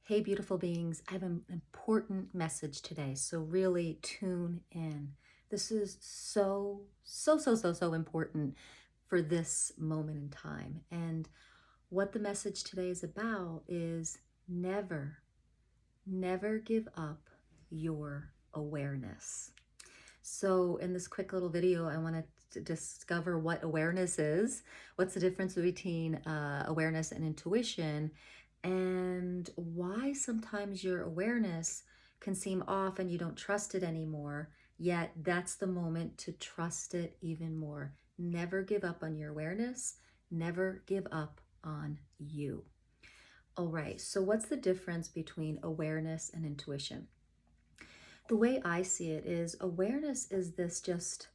Hey, beautiful beings, I have an important message today, so really tune in. This is so important for this moment in time. And what the message today is about is never give up your awareness. So in this quick little video, I want to discover what awareness is, what's the difference between awareness and intuition, and why sometimes your awareness can seem off and you don't trust it anymore, yet that's the moment to trust it even more. Never give up on your awareness, never give up on you. All right, so what's the difference between awareness and intuition? The way I see it is awareness is this just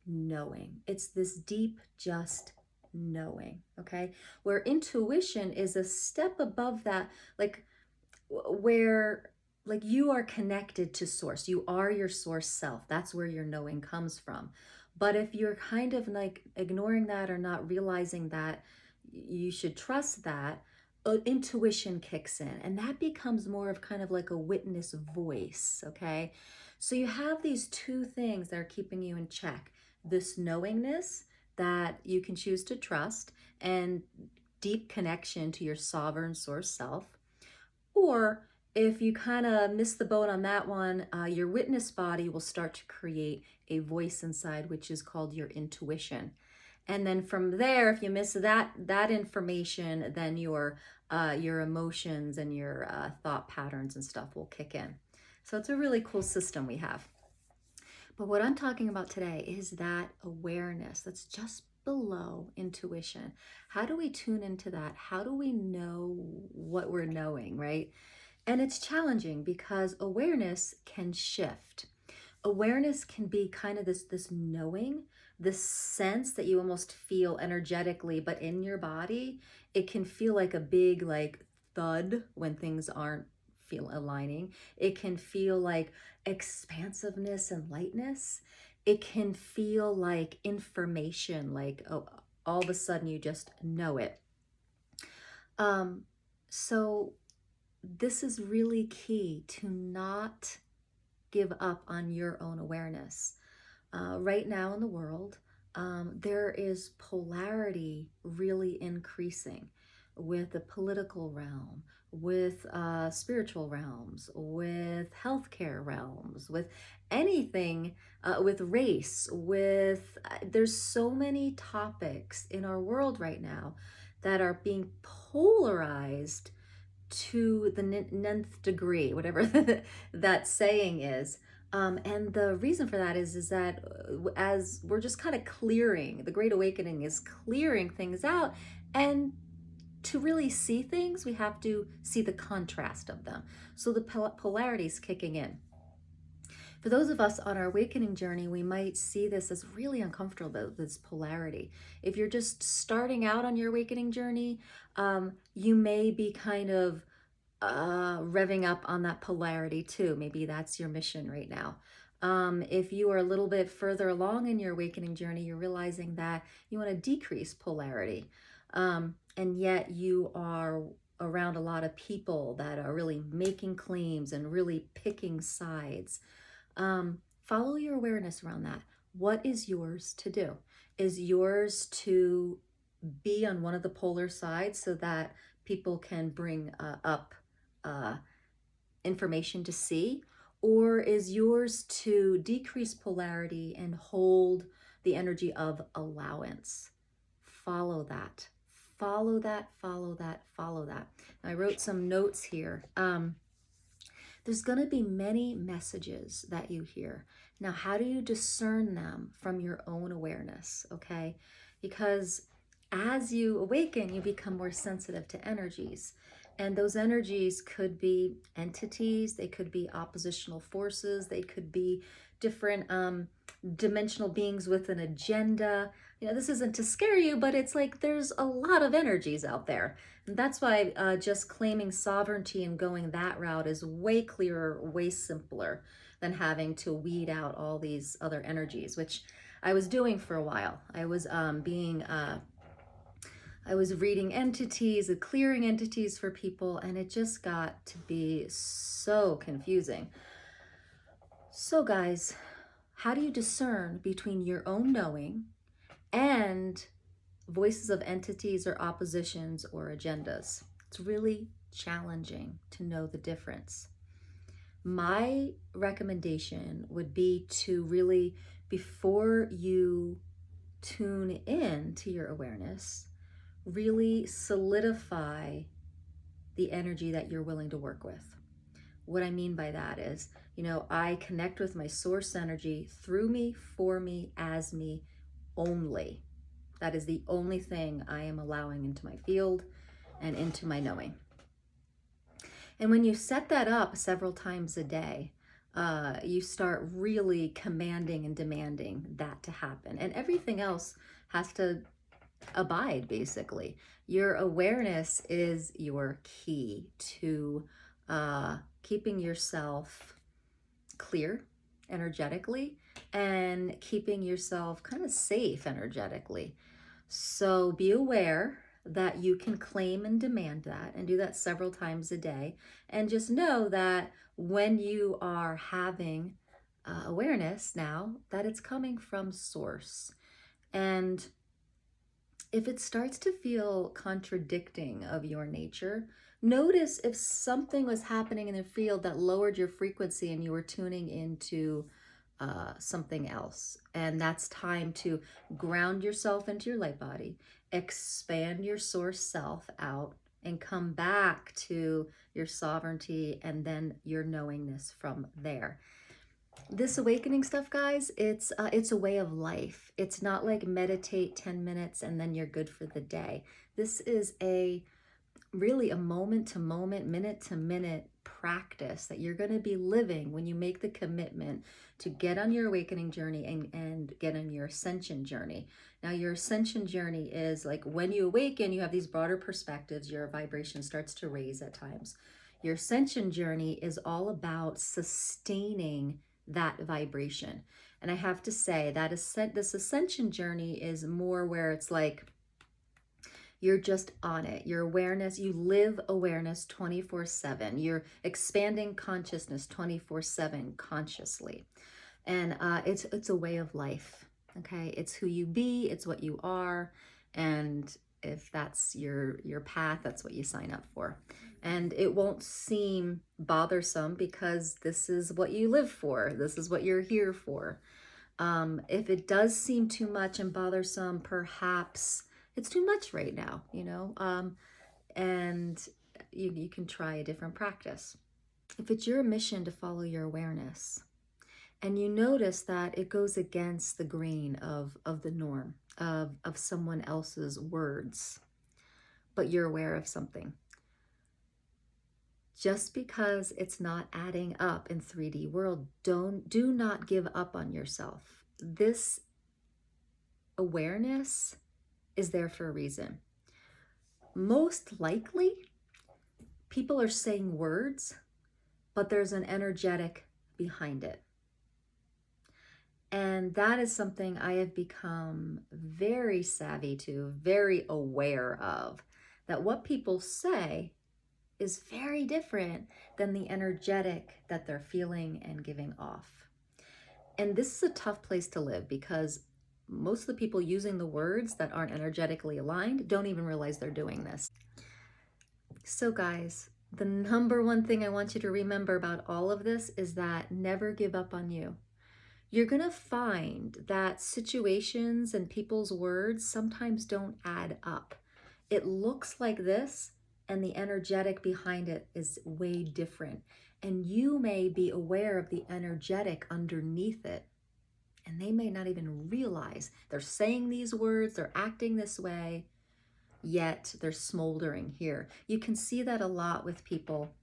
knowing. It's this deep just knowing, okay? Where intuition is a step above that, like where like you are connected to source. You are your source self. That's where your knowing comes from. But if you're kind of like ignoring that or not realizing that you should trust that, intuition kicks in and that becomes more of kind of like a witness voice, okay? So you have these two things that are keeping you in check. This knowingness that you can choose to trust and deep connection to your sovereign source self. Or if you kind of miss the boat on that one, your witness body will start to create a voice inside, which is called your intuition. And then from there, if you miss that information, then your emotions and your thought patterns and stuff will kick in. So it's a really cool system we have. But what I'm talking about today is that awareness that's just below intuition. How do we tune into that? How do we know what we're knowing, right? And it's challenging because awareness can shift. Awareness can be kind of this knowing, this sense that you almost feel energetically, but in your body, it can feel like a big like thud when things aren't feel aligning. It can feel like expansiveness and lightness. It can feel like information, like oh, all of a sudden you just know it. So this is really key to not give up on your own awareness. Right now in the world, there is polarity really increasing with the political realm, with spiritual realms, with healthcare realms, with anything, with race, with there's so many topics in our world right now that are being polarized to the nth degree, whatever that saying is. And the reason for that is that as we're just kind of clearing, the Great Awakening is clearing things out. And to really see things, we have to see the contrast of them. So the polarity is kicking in. For those of us on our awakening journey, we might see this as really uncomfortable, this polarity. If you're just starting out on your awakening journey, you may be kind of revving up on that polarity too. Maybe that's your mission right now. If you are a little bit further along in your awakening journey, you're realizing that you want to decrease polarity. And yet you are around a lot of people that are really making claims and really picking sides. Follow your awareness around that. What is yours to do? Is yours to be on one of the polar sides so that people can bring up information to see? Or is yours to decrease polarity and hold the energy of allowance? Follow that. Follow that, follow that, follow that. I wrote some notes here. There's going to be many messages that you hear. Now, how do you discern them from your own awareness? Okay, because as you awaken, you become more sensitive to energies. And those energies could be entities, they could be oppositional forces, they could be different dimensional beings with an agenda. You know, this isn't to scare you, but it's like there's a lot of energies out there. And that's why just claiming sovereignty and going that route is way clearer, way simpler than having to weed out all these other energies, which I was doing for a while. I was being I was reading entities and clearing entities for people, and it just got to be so confusing. So guys, how do you discern between your own knowing and voices of entities or oppositions or agendas? It's really challenging to know the difference. My recommendation would be to really, before you tune in to your awareness, really solidify the energy that you're willing to work with. What I mean by that is, I connect with my source energy through me, for me, as me only. That is the only thing I am allowing into my field and into my knowing. And when you set that up several times a day, you start really commanding and demanding that to happen. And everything else has to abide, basically. Your awareness is your key to keeping yourself clear energetically and keeping yourself kind of safe energetically. So be aware that you can claim and demand that, and do that several times a day. And just know that when you are having awareness now, that it's coming from source. And if it starts to feel contradicting of your nature, notice if something was happening in the field that lowered your frequency and you were tuning into something else. And that's time to ground yourself into your light body, expand your source self out, and come back to your sovereignty and then your knowingness from there. This awakening stuff, guys, it's a way of life. It's not like meditate 10 minutes and then you're good for the day. This is really a moment to moment, minute to minute practice that you're going to be living when you make the commitment to get on your awakening journey and get on your ascension journey. Now, your ascension journey is like when you awaken, you have these broader perspectives, your vibration starts to raise at times. Your ascension journey is all about sustaining that vibration. And I have to say that this ascension journey is more where it's like you're just on it. Your awareness, you live awareness 24/7. You're expanding consciousness 24/7 consciously. And it's a way of life. Okay, it's who you be, it's what you are, and if that's your path, that's what you sign up for. And it won't seem bothersome because this is what you live for. This is what you're here for. If it does seem too much and bothersome, perhaps it's too much right now, and you can try a different practice. If it's your mission to follow your awareness, and you notice that it goes against the grain of the norm, of someone else's words, but you're aware of something, just because it's not adding up in 3D world, do not give up on yourself. This awareness is there for a reason. Most likely, people are saying words, but there's an energetic behind it. And that is something I have become very savvy to, very aware of, that what people say is very different than the energetic that they're feeling and giving off. And this is a tough place to live because most of the people using the words that aren't energetically aligned don't even realize they're doing this. So guys, the number one thing I want you to remember about all of this is that never give up on you. You're going to find that situations and people's words sometimes don't add up. It looks like this, and the energetic behind it is way different. And you may be aware of the energetic underneath it, and they may not even realize they're saying these words, they're acting this way, yet they're smoldering here. You can see that a lot with people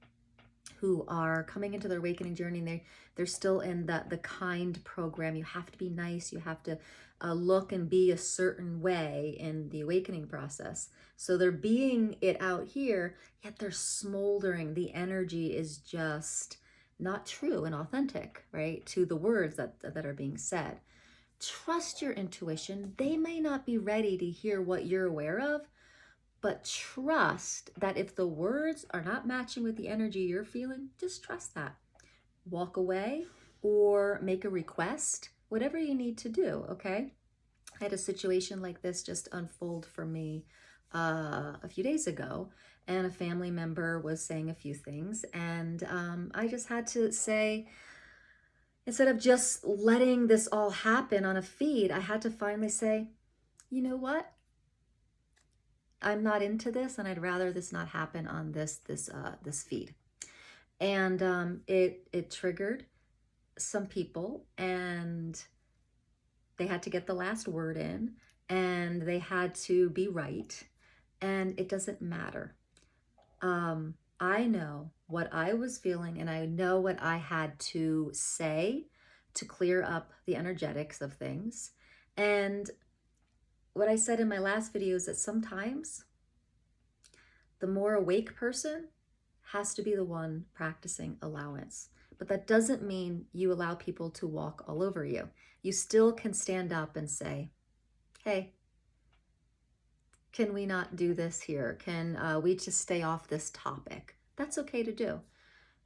who are coming into their awakening journey, and they're still in the kind program. You have to be nice, you have to look and be a certain way in the awakening process. So they're being it out here, yet they're smoldering. The energy is just not true and authentic, right, to the words that are being said. Trust your intuition. They may not be ready to hear what you're aware of, But trust that if the words are not matching with the energy you're feeling, just trust that. Walk away or make a request, whatever you need to do, okay? I had a situation like this just unfold for me a few days ago, and a family member was saying a few things, and I just had to say, instead of just letting this all happen on a feed, I had to finally say, you know what? I'm not into this, and I'd rather this not happen on this feed. And it triggered some people, and they had to get the last word in, and they had to be right, and it doesn't matter. I know what I was feeling, and I know what I had to say to clear up the energetics of things. And what I said in my last video is that sometimes the more awake person has to be the one practicing allowance. But that doesn't mean you allow people to walk all over you. You still can stand up and say, hey, can we not do this here? Can we just stay off this topic? That's okay to do.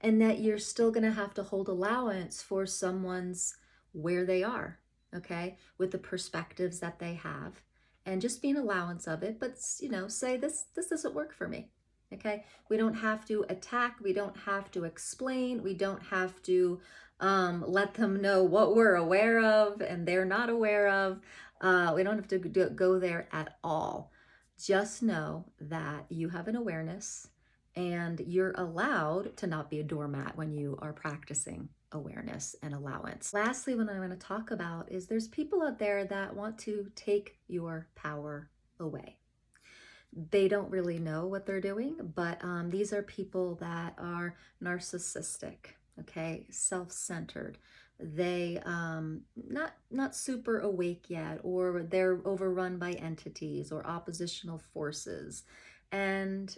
And that you're still going to have to hold allowance for someone's where they are, okay, with the perspectives that they have, and just be an allowance of it. But, you know, say this doesn't work for me. Okay, we don't have to attack, we don't have to explain, we don't have to let them know what we're aware of and they're not aware of. We don't have to go there at all. Just know that you have an awareness, and you're allowed to not be a doormat when you are practicing awareness and allowance. Lastly, what I'm going to talk about is there's people out there that want to take your power away. They don't really know what they're doing, but these are people that are narcissistic, okay, self-centered. They not super awake yet, or they're overrun by entities or oppositional forces, and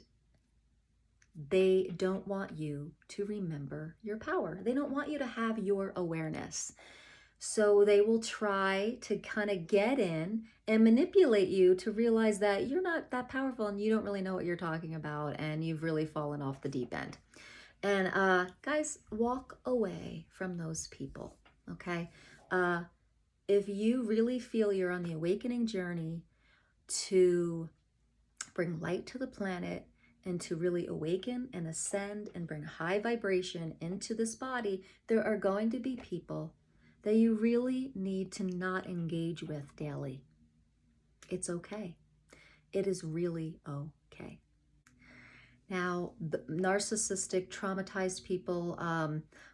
they don't want you to remember your power. They don't want you to have your awareness. So they will try to kind of get in and manipulate you to realize that you're not that powerful and you don't really know what you're talking about, and you've really fallen off the deep end. And guys, walk away from those people, okay? If you really feel you're on the awakening journey to bring light to the planet and to really awaken and ascend and bring high vibration into this body, there are going to be people that you really need to not engage with daily. It's okay. It is really okay. Now, the narcissistic, traumatized people,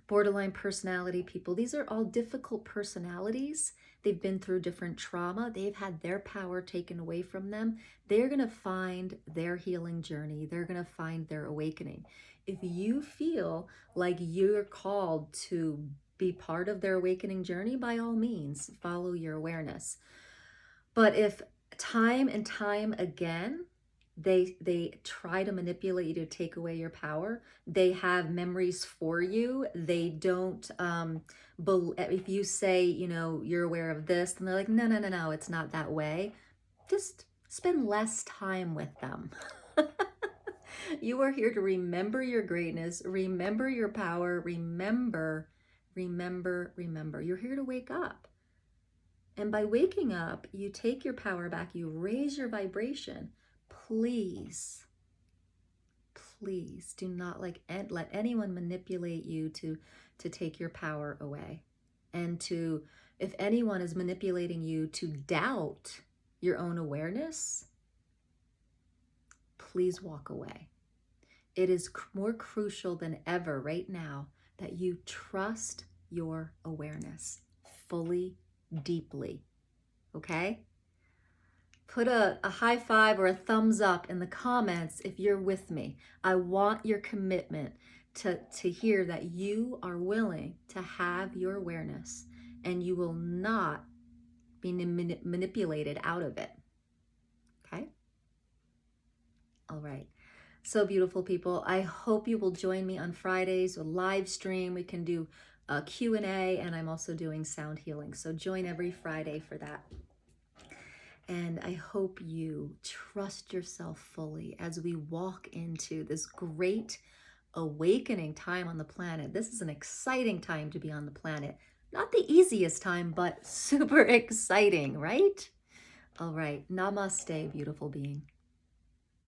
borderline personality people, these are all difficult personalities. They've been through different trauma. They've had their power taken away from them. They're going to find their healing journey. They're going to find their awakening. If you feel like you're called to be part of their awakening journey, by all means, follow your awareness. But if time and time again, they try to manipulate you to take away your power, they have memories for you, they don't, if you say, you know, you're aware of this, and they're like, no, it's not that way, just spend less time with them. You are here to remember your greatness, remember your power, remember. You're here to wake up. And by waking up, you take your power back, you raise your vibration. Please do not let anyone manipulate you to take your power away. And if anyone is manipulating you to doubt your own awareness, please walk away. It is more crucial than ever right now that you trust your awareness fully, deeply, okay? Put a high five or a thumbs up in the comments if you're with me. I want your commitment to hear that you are willing to have your awareness, and you will not be manipulated out of it, okay? All right. So beautiful, people. I hope you will join me on Fridays, a live stream. We can do a Q&A, and I'm also doing sound healing. So join every Friday for that. And I hope you trust yourself fully as we walk into this great awakening time on the planet. This is an exciting time to be on the planet. Not the easiest time, but super exciting, right? All right. Namaste, beautiful being.